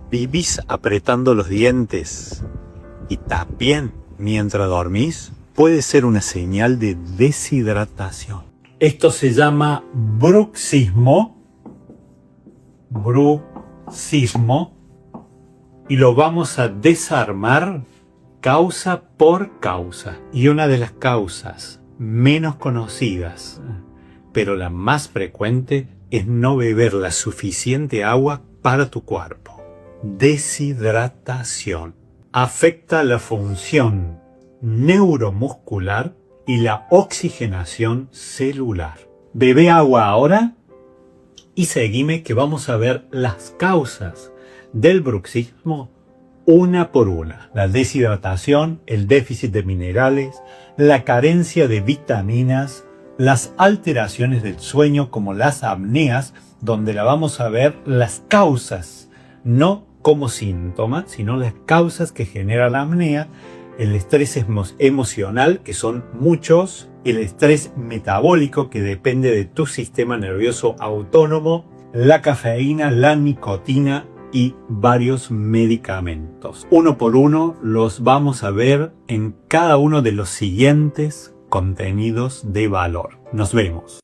¿Vivís apretando los dientes y también mientras dormís? Puede ser una señal de deshidratación. Esto se llama bruxismo. Y lo vamos a desarmar causa por causa. Y una de las causas menos conocidas, pero la más frecuente, es no beber la suficiente agua para tu cuerpo. Deshidratación afecta la función neuromuscular y la oxigenación celular. Bebe agua ahora y seguime que vamos a ver las causas del bruxismo una por una. La deshidratación, el déficit de minerales, la carencia de vitaminas, las alteraciones del sueño como las apneas, donde la vamos a ver las causas, no como síntomas, sino las causas que genera la apnea, el estrés emocional, que son muchos, el estrés metabólico, que depende de tu sistema nervioso autónomo, la cafeína, la nicotina y varios medicamentos. Uno por uno los vamos a ver en cada uno de los siguientes contenidos de valor. Nos vemos.